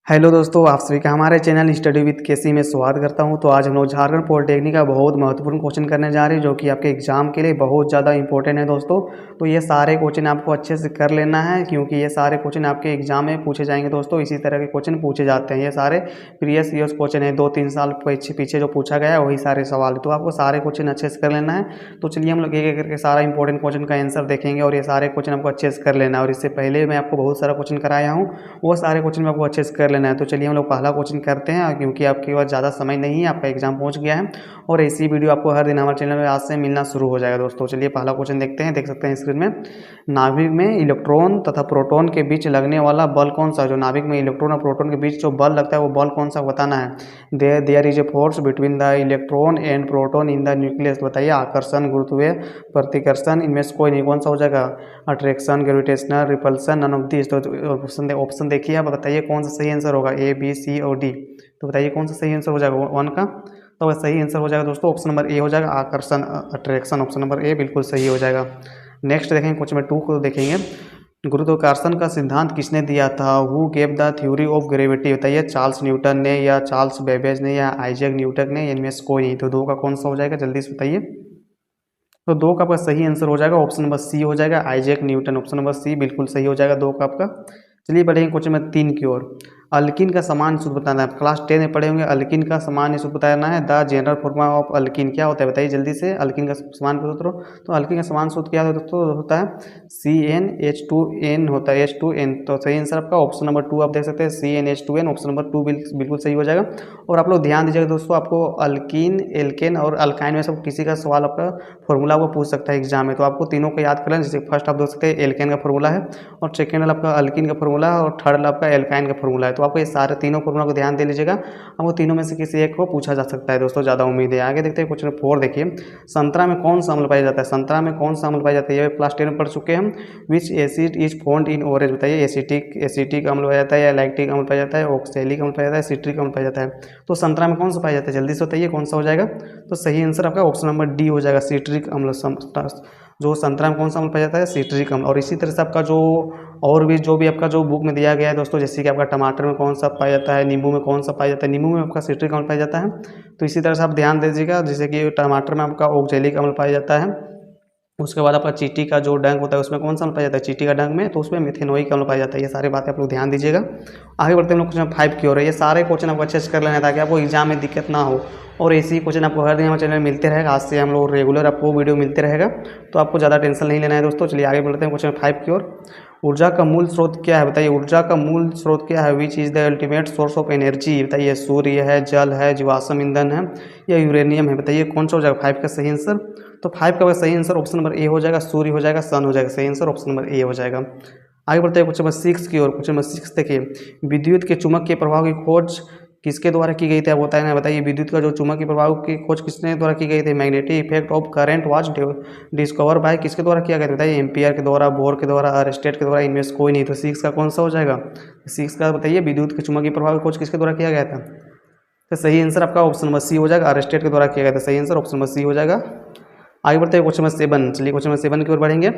Hello दोस्तों, आप सभी का हमारे चैनल स्टडी विद केसी में स्वागत करता हूं। तो आज हम लोग झारखंड पॉलिटेक्निक का बहुत महत्वपूर्ण क्वेश्चन करने जा रहे हैं, जो कि आपके एग्जाम के लिए बहुत ज़्यादा इंपॉर्टेंट है दोस्तों। तो ये सारे क्वेश्चन आपको अच्छे से कर लेना है, क्योंकि ये सारे क्वेश्चन आपके एग्जाम में पूछे जाएंगे दोस्तों। इसी तरह के क्वेश्चन पूछे जाते हैं, ये सारे प्रीवियस ईयर्स क्वेश्चन है, 2-3 साल पीछे जो पूछा गया है वही सारे सवाल है। तो आपको सारे क्वेश्चन अच्छे से कर लेना है। तो चलिए हम लोग एक एक करके सारा इंपॉर्टेंट क्वेश्चन का आंसर देखेंगे, और ये सारे क्वेश्चन आपको अच्छे से कर लेना है। और इससे पहले मैं आपको बहुत सारा क्वेश्चन कराया हूँ, वो सारे क्वेश्चन में आपको अच्छे से कर लेना है। तो चलिए हम लोग पहला क्वेश्चन करते हैं, क्योंकि आपके पास ज़्यादा समय नहीं है, आपका एग्जाम पहुंच गया है और ऐसी वीडियो आपको हर दिन हमारे चैनल में आज से मिलना शुरू हो जाएगा दोस्तों। चलिए पहला क्वेश्चन देखते हैं। देख सकते हैं स्क्रीन में, नाभिक में इलेक्ट्रॉन तथा प्रोटॉन के बीच लगने वाला बल कौन सा है? जो नाभिक में इलेक्ट्रॉन और प्रोटॉन के बीच जो बल लगता है वो बल कौन सा बताना है। There is a force between the electron and proton in the nucleus. बताइए, आकर्षण, गुरुत्वीय, प्रतिकर्षण, इनमें से कोई नहीं। कौन सा हो जाएगा? Attraction, gravitational, repulsion, none of this. तो ऑप्शन देखिए, आप बताइए कौन सा सही आंसर होगा, ए, बी, सी और डी। तो बताइए कौन सा सही आंसर हो जाएगा वन का। तो सही आंसर हो जाएगा दोस्तों ऑप्शन नंबर ए हो जाएगा, आकर्षण, अट्रैक्शन। ऑप्शन नंबर ए बिल्कुल सही हो जाएगा। नेक्स्ट देखेंगे क्वेश्चन नंबर 2 को देखेंगे। गुरुत्वाकर्षण का सिद्धांत किसने दिया था? Who gave the theory of gravity. बताइए, चार्ल्स न्यूटन ने, या चार्ल्स बेबेज ने, या आइजैक न्यूटन ने, इनमें से कोई नहीं। तो दो का कौन सा हो जाएगा, जल्दी से बताइए। तो दो का आपका सही आंसर हो जाएगा ऑप्शन नंबर सी हो जाएगा, Isaac Newton. Option number C बिल्कुल सही हो जाएगा दो का आपका। चलिए बढ़ेंगे क्वेश्चन नंबर 3 की ओर। अल्किन का सामान्य सूत्र बताना है। क्लास 10 में पढ़े होंगे, अल्किन का सामान्य सूत्र बताना है। The general formula of alkene क्या होता है? बताइए जल्दी से, अल्किन का सामान्य सूत्र। तो अल्किन का सामान्य सूत्र क्या दोस्तों होता है? CnH2n होता है, H2n। तो सही आंसर आपका ऑप्शन नंबर 2 आप देख सकते हैं, CnH2n। ऑप्शन नंबर 2 बिल्कुल सही हो जाएगा। और आप लोग ध्यान दीजिएगा दोस्तों, आपको अल्किन, एल्केन और अल्काइन में सब किसी का सवाल आपका फॉर्मूला आपको पूछ सकता है एग्जाम में। तो आपको तीनों को याद कर लेना। जैसे फर्स्ट आप देख सकते हैं एल्केन का फॉर्मूला है, और सेकेंड आपका अल्किन का फॉर्मूला है, और थर्ड आपका एल्काइन का फॉर्मूला है। तो आपको ये सारे तीनों फॉर्मूला को ध्यान दे लीजिएगा। आपको तीनों में से किसी एक को पूछा जा सकता है दोस्तों, ज़्यादा उम्मीद है। आगे देखते हैं क्वेश्चन 4 देखिए। संतरा में कौन सा अम्ल पाया जाता है? संतरा में कौन सा अम्ल पाया जाता है? ये क्लास 10 में पढ़ चुके हैं हम। विच acid is found in orange. बताइए, एसिटिक अम्ल पाया जाता है, या लैक्टिक अम्ल पाया जाता है, ऑक्सैलिक अम्ल पाया जाता है, सिट्रिक अम्ल पाया जाता है। तो संतरा में कौन सा पाया जाता है, जल्दी से बताइए कौन सा हो जाएगा। तो सही आंसर आपका ऑप्शन नंबर डी हो जाएगा, सिट्रिक अम्ल। जो संतरा में कौन सा अम्ल पाया जाता है? सिट्रिक अम्ल। और इसी तरह से आपका जो और भी जो भी आपका जो बुक में दिया गया है दोस्तों, जैसे कि आपका टमाटर में कौन सा पाया जाता है, नींबू में कौन सा पाया जाता है, नींबू में आपका सिट्रिक अम्ल पाया जाता है। तो इसी तरह से आप ध्यान दीजिएगा, जैसे कि टमाटर में आपका ऑक्सैलिक अम्ल पाया जाता है। उसके बाद आपका चींटी का जो डंक होता है उसमें कौन सा अम्ल पाया जाता है? चींटी का डंक में, तो उसमें मिथेनोइक अम्ल पाया जाता है। ये सारी बातें आप लोग ध्यान दीजिएगा। आगे बढ़ते हैं हम लोग क्वेश्चन 5 की ओर। ये सारे क्वेश्चन आपको अच्छे से कर लेना है, ताकि आपको एग्जाम में दिक्कत ना हो। और ऐसे क्वेश्चन आपको हर दिन हमारे चैनल में मिलते रहेगा। आज से हम लोग रेगुलर आपको वीडियो मिलते रहेगा, तो आपको ज़्यादा टेंशन नहीं लेना है दोस्तों। चलिए आगे बढ़ते हैं क्वेश्चन 5 की ओर। ऊर्जा का मूल स्रोत क्या है? बताइए, ऊर्जा का मूल स्रोत क्या है? Which is the ultimate source of energy. बताइए, सूर्य है, जल है, जीवाश्म ईंधन है, या यूरेनियम है। बताइए कौन सा हो जाएगा 5 का सही आंसर। तो 5 का सही आंसर ऑप्शन नंबर ए हो जाएगा, सूर्य हो जाएगा, सन हो जाएगा। सही आंसर ऑप्शन नंबर ए हो जाएगा। आगे बढ़ते हैं क्वेश्चन नंबर 6 की ओर। क्वेश्चन नंबर 6 देखिए, विद्युत के चुंबक के प्रभाव की खोज किसके द्वारा की गई थी? आप बताए ना, बताइए विद्युत का जो चुंबकीय प्रभाव की खोज किसने द्वारा की गई थी? Magnetic effect of current was discover by किसके द्वारा किया गया था? बताइए, एम्पियर के द्वारा, बोर के द्वारा, अरस्टेड के द्वारा, इनमें से कोई नहीं। तो 6 का कौन सा हो जाएगा? 6 का बताइए, विद्युत के चुंबकीय प्रभाव की खोज किसके द्वारा किया गया था? तो सही आंसर आपका ऑप्शन नंबर सी हो जाएगा, अरस्टेड के द्वारा किया गया था। सही आंसर ऑप्शन नंबर सी हो जाएगा। आगे बढ़ते हैं क्वेश्चन नंबर 7। चलिए क्वेश्चन नंबर 7 की ओर बढ़ेंगे।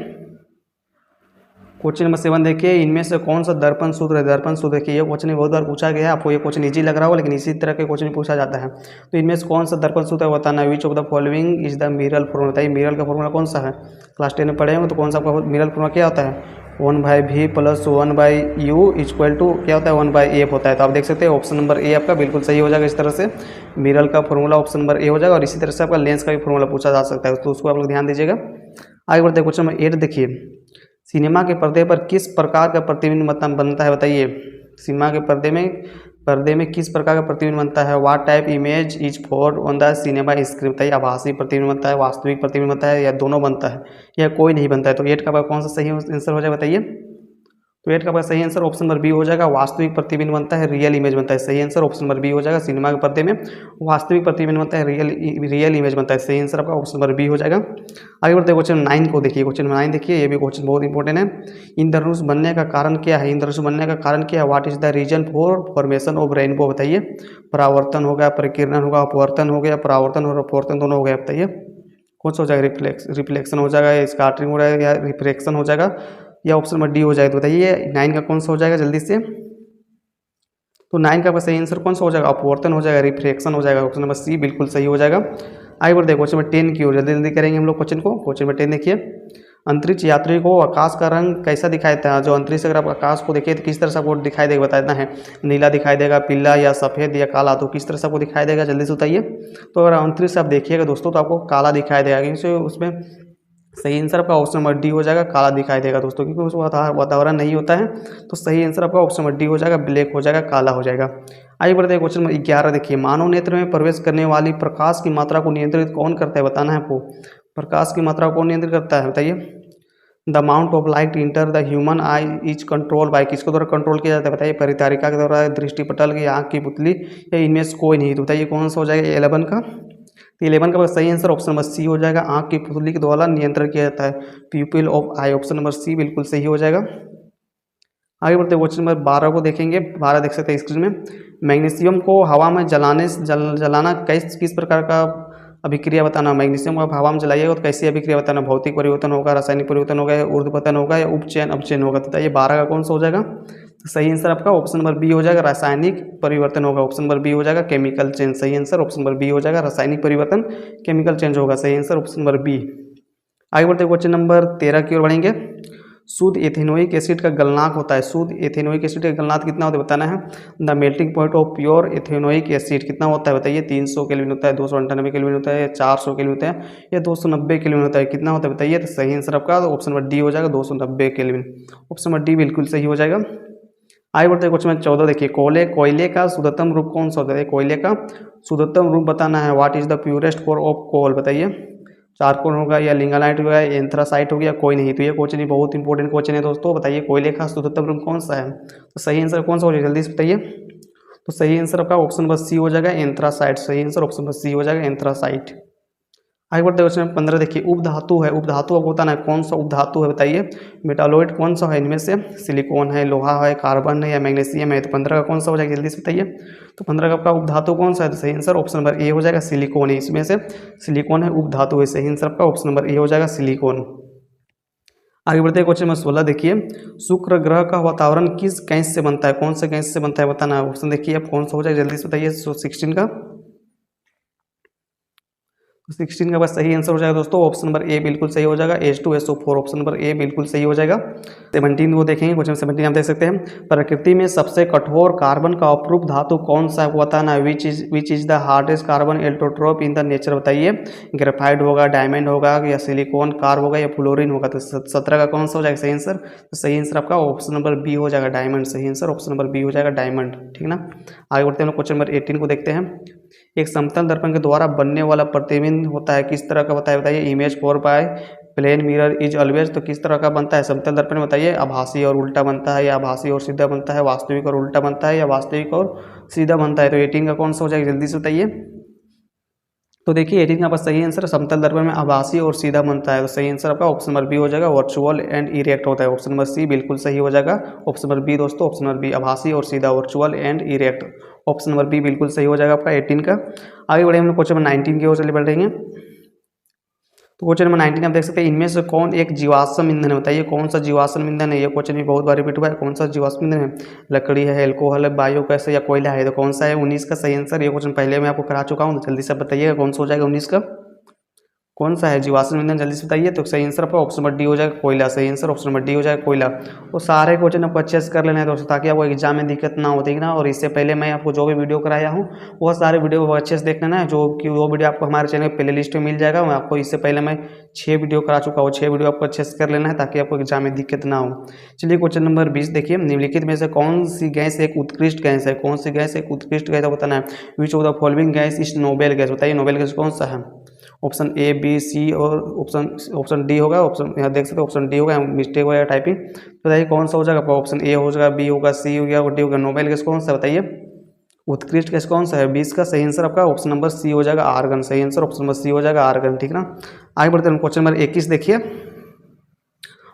क्वेश्चन नंबर 7 देखिए, इनमें से कौन सा दर्पण सूत्र है? दर्पण सूत्र देखिए, ये क्वेश्चन बहुत बार पूछा गया है। आपको ये क्वेश्चन इजी लग रहा होगा, लेकिन इसी तरह के क्वेश्चन पूछा जाता है। तो इनमें से कौन सा दर्पण सूत्र है बताना। विच of the following is the mirror formula. बताइए, मिरर का फॉर्मूला कौन सा है? क्लास 10 में पढ़े होंगे, तो कौन सा आपका मिरर फॉर्मूला क्या होता है? 1/v + 1/u = क्या होता है? 1/f होता है। तो आप देख सकते हैं ऑप्शन नंबर ए आपका बिल्कुल सही हो जाएगा। इस तरह से मिरर का फॉर्मूला ऑप्शन नंबर ए हो जाएगा। और इसी तरह से आपका लेंस का भी फॉर्मूला पूछा जा सकता है, तो उसको आप लोग ध्यान दीजिएगा। आगे बढ़ते हैं क्वेश्चन नंबर 8 देखिए, सिनेमा के पर्दे पर किस प्रकार का प्रतिबिंब बनता है? बताइए, सिनेमा के पर्दे में किस प्रकार का प्रतिबिंब बनता है? What type image is for on the cinema screen. बताइए, आभासी प्रतिबिंब बनता है, वास्तविक प्रतिबिंब बनता है, या दोनों बनता है, या कोई नहीं बनता है। तो 8 का कौन सा सही आंसर हो जाए बताइए। तो 8 का सही आंसर ऑप्शन नंबर बी हो जाएगा, वास्तविक प्रतिबिंब बनता है, रियल इमेज बनता है। सही आंसर ऑप्शन नंबर बी हो जाएगा। सिनेमा के पर्दे में वास्तविक प्रतिबिंब बनता है, रियल इमेज बनता है। सही आंसर आपका ऑप्शन नंबर बी हो जाएगा। आगे बढ़ते हैं क्वेश्चन 9 को देखिए। क्वेश्चन 9 देखिए, ये भी क्वेश्चन बहुत इंपॉर्टेंट है। इंद्रधनुष बनने का कारण क्या है? इंद्रधनुष बनने का कारण क्या है? What is the reason for formation of rainbow. बताइए, परावर्तन हो गया, परिकिरण होगा, अपवर्तन हो गया, परावर्तन और अपवर्तन दोनों हो गया। बताइए कौन सा हो जाएगा? रिफ्लेक्शन हो जाएगा, या स्कैटरिंग हो जाएगा, या रिफ्रैक्शन हो जाएगा, या ऑप्शन नंबर डी हो जाएगा। तो बताइए 9 का कौन सा हो जाएगा जल्दी से। तो 9 का आपका सही आंसर कौन सा हो जाएगा, अपवर्तन हो जाएगा, रिफ्रैक्शन हो जाएगा। ऑप्शन नंबर सी बिल्कुल सही हो जाएगा। आगे बढ़ते हैं क्वेश्चन नंबर 10 की ओर, जल्दी जल्दी करेंगे हम लोग क्वेश्चन को। क्वेश्चन नंबर 10 देखिए, अंतरिक्ष यात्री को आकाश का रंग कैसा दिखाई देता है। जो अंतरिक्ष अगर आप आकाश को देखिए तो किस तरह से आपको दिखाई देगा बताना है, नीला दिखाई देगा, पीला या सफ़ेद या काला, तो किस तरह से आपको दिखाई देगा जल्दी से बताइए। तो अगर अंतरिक्ष आप देखिएगा दोस्तों तो आपको काला दिखाई देगा, क्योंकि उसमें सही आंसर आपका ऑप्शन नंबर डी हो जाएगा, काला दिखाई देगा दोस्तों, क्योंकि उस वातावरण नहीं होता है। तो सही आंसर आपका ऑप्शन नंबर डी हो जाएगा, ब्लैक हो जाएगा, काला हो जाएगा। आइए बढ़ते हैं क्वेश्चन नंबर 11 देखिए, मानव नेत्र में प्रवेश करने वाली प्रकाश की मात्रा को नियंत्रित कौन करता है बताना है आपको। प्रकाश की मात्रा को कौन नियंत्रित करता है बताइए। The amount of light enter the human I is control by, किसके द्वारा कंट्रोल किया जाता है बताइए। परिचारिका के द्वारा, दृष्टिपटल की, आँख की पुतली, या इनमें से कोई नहीं। तो बताइए कौन सा हो जाएगा 11 का। तो 11 का सही आंसर ऑप्शन नंबर सी हो जाएगा, आँख की पुतली के द्वारा नियंत्रण किया जाता है, pupil of eye. Option number C बिल्कुल सही हो जाएगा। आगे बढ़ते हैं क्वेश्चन नंबर 12 को देखेंगे। 12 देख सकते हैं स्क्रीन में, मैग्नीशियम को हवा में जलाना किस प्रकार का अभिक्रिया बताना। मैग्नीशियम को आप हवा में जलाइएगा तो कैसी अभिक्रिया बताना। भौतिक परिवर्तन होगा, रासायनिक परिवर्तन होगा, या ऊर्ध्वपतन होगा, या उपचयन अपचयन होगा। तो ये 12 का कौन सा हो जाएगा। तो सही आंसर आपका ऑप्शन नंबर बी हो जाएगा, रासायनिक परिवर्तन होगा। ऑप्शन नंबर बी हो जाएगा, केमिकल चेंज। सही आंसर ऑप्शन नंबर बी हो जाएगा, रासायनिक परिवर्तन, केमिकल चेंज होगा। सही आंसर ऑप्शन नंबर बी। आगे बढ़ते क्वेश्चन नंबर 13 की ओर बढ़ेंगे। शुद्ध एथेनोइक एसिड का गलनांक होता है, शुद्ध एथेनोइक एसिड का गलनांक कितना होता है बताना है। The melting point of pure ethanoic acid कितना होता है बताइए। 300 केल्विन होता है, 298 केल्विन होता है, या 400 केल्विन होता है, या 290 केल्विन होता है, कितना होता है बताइए। तो सही आंसर आपका ऑप्शन नंबर डी हो जाएगा, 290 केल्विन। ऑप्शन नंबर डी बिल्कुल सही हो जाएगा। आगे बढ़ते हैं क्वेश्चन नंबर 14 देखिए, कोयले का शुद्धतम रूप कौन सा होता है। कोयले का शुद्धतम रूप बताना है। What is the purest form of coal बताइए। चारकोल होगा, या लिंगानाइट होगा, या एंथ्रासाइट हो गया, कोई नहीं। तो ये क्वेश्चन बहुत इंपॉर्टेंट क्वेश्चन है दोस्तों। बताइए कोयले का शुद्धतम रूप कौन सा है। तो सही आंसर कौन सा हो जाएगा जल्दी से बताइए। तो सही आंसर आपका ऑप्शन नंबर सी हो जाएगा, एंथ्रासाइट। सही आंसर ऑप्शन नंबर सी हो जाएगा, एंथ्रासाइट। आगे बढ़ते क्वेश्चन 15 देखिए, उपधातु है। उपधातु आपको बताना है कौन सा उपधातु है बताइए। मेटालॉइड कौन सा है इनमें से। सिलिकॉन है, लोहा है, कार्बन है, या मैग्नीशियम है। तो 15 का कौन सा हो जाएगा जल्दी से बताइए। तो 15 का आपका उपधातु कौन सा है। तो सही आंसर ऑप्शन नंबर ए हो जाएगा, सिलिकॉन है। इसमें से सिलिकॉन है उपधातु है। सही आंसर आपका ऑप्शन नंबर ए हो जाएगा, सिलिकॉन। आगे बढ़ते हैं क्वेश्चन नंबर 16 देखिए, शुक्र ग्रह का वातावरण किस गैस से बनता है। कौन से गैस से बनता है बताना है। ऑप्शन देखिए आप कौन सा हो जाएगा जल्दी से बताइए। 16 का 16 का बस सही आंसर हो जाएगा दोस्तों, ऑप्शन नंबर ए बिल्कुल सही हो जाएगा, H2SO4। ऑप्शन नंबर ए बिल्कुल सही हो जाएगा। 17 को देखेंगे, क्वेश्चन 17 आप देख सकते हैं, प्रकृति में सबसे कठोर कार्बन का अपरूप धातु कौन सा है बताना है। Which is the hardest carbon allotrope in the nature बताइए। ग्रेफाइट होगा, डायमंड होगा, या सिलिकॉन, कार्ब होगा, या फ्लोरीन होगा। तो 17 का कौन सा हो जाएगा सही आंसर। तो सही आंसर आपका ऑप्शन नंबर बी हो जाएगा, डायमंड। सही आंसर ऑप्शन नंबर बी हो जाएगा, डायमंड। ठीक ना। आगे बढ़ते हैं क्वेश्चन नंबर 18 को देखते हैं। एक समतल दर्पण के द्वारा बनने वाला प्रतिबिंब होता है किस तरह का बताइए। Image for by plane mirror is always. तो किस तरह का बनता है समतल दर्पण में बताइए। आभासी और उल्टा बनता है, या आभासी और सीधा बनता है, वास्तविक और उल्टा बनता है, या वास्तविक और सीधा बनता है। तो 18 का कौन सा हो जाएगा जल्दी से बताइए। तो देखिए 18 का बस सही आंसर समतल दर्पण में आभासी और सीधा बनता है। तो सही आंसर आपका ऑप्शन नंबर बी हो जाएगा, वर्चुअल एंड इरेक्ट होता है। ऑप्शन नंबर सी बिल्कुल सही हो जाएगा, ऑप्शन नंबर बी दोस्तों, ऑप्शन नंबर बी आभासी और सीधा, virtual and erect. Option number B बिल्कुल सही हो जाएगा आपका 18 का। आगे बढ़े हम लोग क्वेश्चन नंबर 19 की ओर चले बढ़ रहे हैं। तो क्वेश्चन नंबर 19 आप देख सकते हैं, इनमें से कौन एक जीवाश्म ईंधन है बताइए। कौन सा जीवाश्म ईंधन है। ये क्वेश्चन भी बहुत बार रिपीट हुआ है। कौन सा जीवाश्म ईंधन है। लकड़ी है, एल्कोहल है, बायोगैस है, या कोयला है। तो कौन सा है 19 का सही आंसर। ये क्वेश्चन पहले मैं आपको करा चुका हूँ, तो जल्दी से बताइएगा कौन सा हो जाएगा 19 का। कौन सा है जीवाश्म ईंधन जल्दी से बताइए। तो सही आंसर आपका ऑप्शन नंबर डी हो जाएगा, कोयला। सही आंसर ऑप्शन नंबर डी हो जाएगा, कोयला। वो सारे क्वेश्चन आपको अच्छे से कर लेना है दोस्तों, ताकि आपको एग्जाम में दिक्कत ना होती ना। और इससे पहले मैं आपको जो भी वीडियो कराया हूँ वो सारे वीडियो को अच्छे से देख लेना है। जो वीडियो आपको हमारे चैनल प्ले लिस्ट में मिल जाएगा। मैं आपको इससे पहले मैं 6 वीडियो करा चुका हूँ। 6 वीडियो आपको अच्छे से कर लेना है, ताकि आपको एग्जाम में दिक्कत ना हो। चलिए क्वेश्चन नंबर 20 देखिए, निम्नलिखित में से कौन सी गैस एक उत्कृष्ट गैस है। कौन सी गैस एक उत्कृष्ट गैस है बताना है। Which of the following gas is noble gas बताइए। नोबेल गैस कौन सा है। ऑप्शन ए, बी, सी और ऑप्शन डी होगा। ऑप्शन यहाँ देख सकते हो ऑप्शन डी होगा, मिस्टेक हो जाएगा टाइपिंग। तो बताइए कौन सा हो जाएगा। ऑप्शन ए हो जाएगा, बी होगा, सी हो गया और डी होगा। नोबेल गैस कौन सा बताइए। उत्कृष्ट गैस कौन सा है। 20 का सही आंसर आपका ऑप्शन नंबर सी हो जाएगा, आर्गन। सही आंसर ऑप्शन नंबर सी हो जाएगा, आर्गन। ठीक ना। आगे बढ़ते हैं क्वेश्चन नंबर 21 देखिए,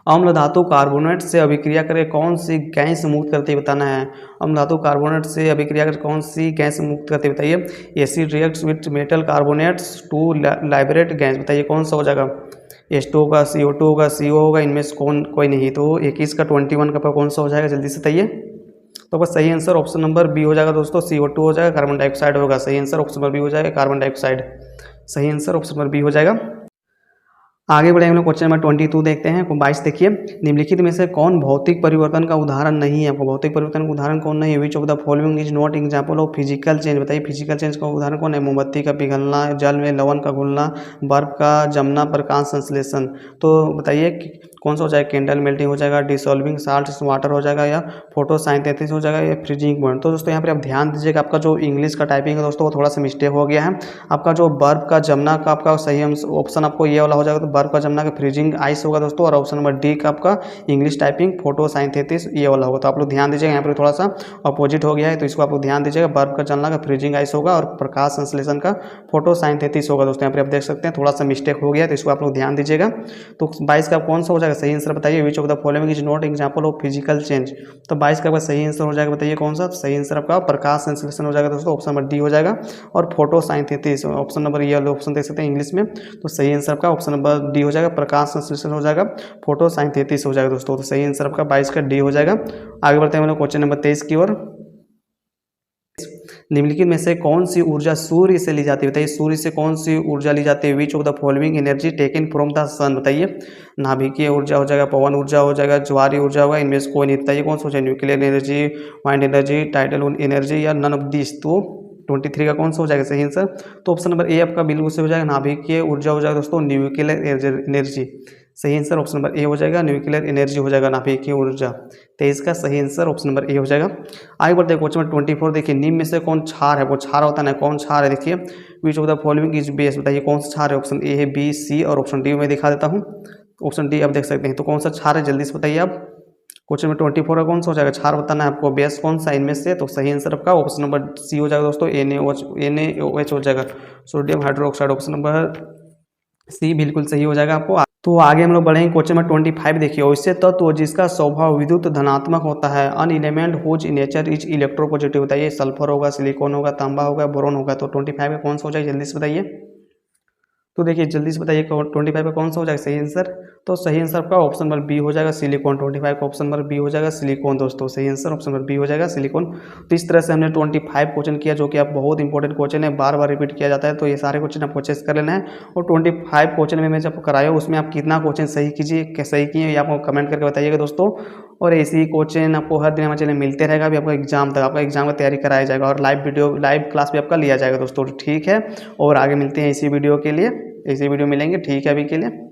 अम्ल धातु कार्बोनेट से अभिक्रिया करके कौन सी गैस मुक्त करती है बताना है। अम्ल धातु कार्बोनेट से अभिक्रिया करके कौन सी गैस मुक्त करती है बताइए। Acid reacts with metal carbonates to liberate gas बताइए कौन सा हो जाएगा। H2 होगा, CO2 होगा, CO होगा, इनमें से कोई नहीं। तो 21 का 21 का कौन सा हो जाएगा जल्दी से बताइए। तो बस सही आंसर ऑप्शन नंबर बी हो जाएगा दोस्तों, CO2 हो जाएगा, कार्बन डाइऑक्साइड होगा। सही आंसर ऑप्शन नंबर बी हो जाएगा, कार्बन डाइऑक्साइड। सही आंसर ऑप्शन नंबर बी हो जाएगा। आगे बढ़े हम लोग क्वेश्चन नंबर 22 देखते हैं। 22 देखिए, निम्नलिखित में से कौन भौतिक परिवर्तन का उदाहरण नहीं है? आपको भौतिक परिवर्तन का उदाहरण कौन नहीं है? Which of the following is not example of physical change? बताइए फिजिकल चेंज का उदाहरण कौन है? मोमबत्ती का पिघलना, जल में लवण का घुलना, बर्फ का जमना, प्रकाश संश्लेषण। तो बताइए कौन सा हो जाएगा? कैंडल मेल्टिंग हो जाएगा, डिसॉल्विंग साल्ट वाटर हो जाएगा, या फोटोसिंथेसिस हो जाएगा, या फ्रीजिंग पॉइंट। तो दोस्तों यहाँ पर आप ध्यान दीजिएगा, आपका जो इंग्लिश का टाइपिंग है दोस्तों वो थोड़ा सा मिस्टेक हो गया है। आपका जो बर्फ का जमना का आपका सही ऑप्शन आपको ये वाला हो जाएगा, तो बर्फ का जमना का फ्रीजिंग आइस होगा दोस्तों। और ऑप्शन नंबर डी का आपका इंग्लिश टाइपिंग फोटोसिंथेसिस ये वाला होगा। तो आप लोग ध्यान दीजिएगा, यहाँ पर थोड़ा सा अपोजिट हो गया है, तो इसको आप लोग ध्यान दीजिएगा। बर्फ का जमना का फ्रीजिंग आइस होगा, और प्रकाश संश्लेषण का फोटोसिंथेसिस होगा दोस्तों। यहाँ पर आप देख सकते हैं थोड़ा सा मिस्टेक हो गया, तो इसको आप लोग ध्यान दीजिएगा। तो 22 का कौन सा हो जाएगा सही आंसर? बताइए विच of the following is not example of physical change? तो 22 का आपका सही आंसर हो जाएगा, बताइए कौन सा? सही आंसर आपका प्रकाश संश्लेषण हो जाएगा दोस्तों, ऑप्शन नंबर डी हो जाएगा। और फोटोसिंथेसिस ऑप्शन नंबर ये वाला ऑप्शन देख सकते हैं इंग्लिश में, तो सही आंसर आपका ऑप्शन नंबर डी हो जाएगा, प्रकाश संश्लेषण हो जाएगा, फोटोसिंथेसिस हो जाएगा दोस्तों। तो सही आंसर आपका 22 का डी हो जाएगा। आगे बढ़ते हैं हम लोग क्वेश्चन नंबर 23 की ओर। निम्नलिखित में से कौन सी ऊर्जा सूर्य से ली जाती है? बताइए सूर्य से कौन सी ऊर्जा ली जाती है? Which of the following energy taken from the sun? बताइए नाभिकीय ऊर्जा हो जाएगा, पवन ऊर्जा हो जाएगा, ज्वारीय ऊर्जा होगा, इनमें से कोई नहीं। बताइए कौन सा हो जाएगा? Nuclear energy, wind energy, tidal energy, या नन ऑफ दिस? तो 23 का कौन सा हो जाएगा सही आंसर? तो ऑप्शन नंबर ए आपका बिल्कुल से हो जाएगा, नाभिकीय ऊर्जा हो जाएगा दोस्तों, न्यूक्लियर एनर्जी। सही आंसर ऑप्शन नंबर ए हो जाएगा, न्यूक्लियर एनर्जी हो जाएगा, नाभिकीय ऊर्जा। 23 का सही आंसर ऑप्शन नंबर ए हो जाएगा। आगे बढ़ते हैं क्वेश्चन नंबर 24 देखिए, निम्न में से कौन क्षार है? वो क्षार होता है ना, कौन क्षार है? देखिए विच of the following is base? बताइए कौन सा क्षार है? ऑप्शन ए है, बी, सी और ऑप्शन डी में दिखा देता हूँ। ऑप्शन डी आप देख सकते हैं, तो कौन सा क्षार है जल्दी से बताइए आप। क्वेश्चन नंबर 24 का कौन सा हो जाएगा? क्षार बताना है आपको, बेस कौन सा इनमें से? तो सही आंसर आपका ऑप्शन नंबर सी हो जाएगा दोस्तों, NaOH हो जाएगा, sodium hydroxide. Option number C बिल्कुल सही हो जाएगा आपको। तो आगे हम लोग बढ़ेंगे क्वेश्चन नंबर 25 देखिए, वैसे तत्व जिसका स्वभाव विद्युत धनात्मक होता है, an element whose nature is electropositive? बताइए सल्फर होगा, सिलिकॉन होगा, तांबा होगा, बोरोन होगा। तो 25 का कौन सा हो जाएगा जल्दी से बताइए। तो देखिए जल्दी से बताइए 25 का कौन सा हो जाएगा सही आंसर? तो सही आंसर आपका ऑप्शन नंबर बी हो जाएगा, सिलिकॉन। 25 का ऑप्शन नंबर बी हो जाएगा, सिलिकॉन दोस्तों। सही आंसर ऑप्शन नंबर बी हो जाएगा, सिलिकॉन। तो इस तरह से हमने 25 क्वेश्चन किया, जो कि आप बहुत इंपॉर्टेंट क्वेश्चन है, बार बार रिपीट किया जाता है। तो ये सारे क्वेश्चन आपको चेक कर लेना है। और 25 क्वेश्चन में मैं जब कराया उसमें आप कितना क्वेश्चन सही कीजिए, सही किए, ये आपको कमेंट करके बताइएगा दोस्तों। और ऐसे ही क्वेश्चन आपको हर दिन हमारे चैनल मिलते रहेगा, अभी आपका एग्जाम तक, आपका एग्जाम का तैयारी कराया जाएगा, और लाइव क्लास भी आपका लिया जाएगा दोस्तों। ठीक है, और आगे मिलते हैं इसी वीडियो के लिए, इसी वीडियो मिलेंगे। ठीक है अभी के लिए।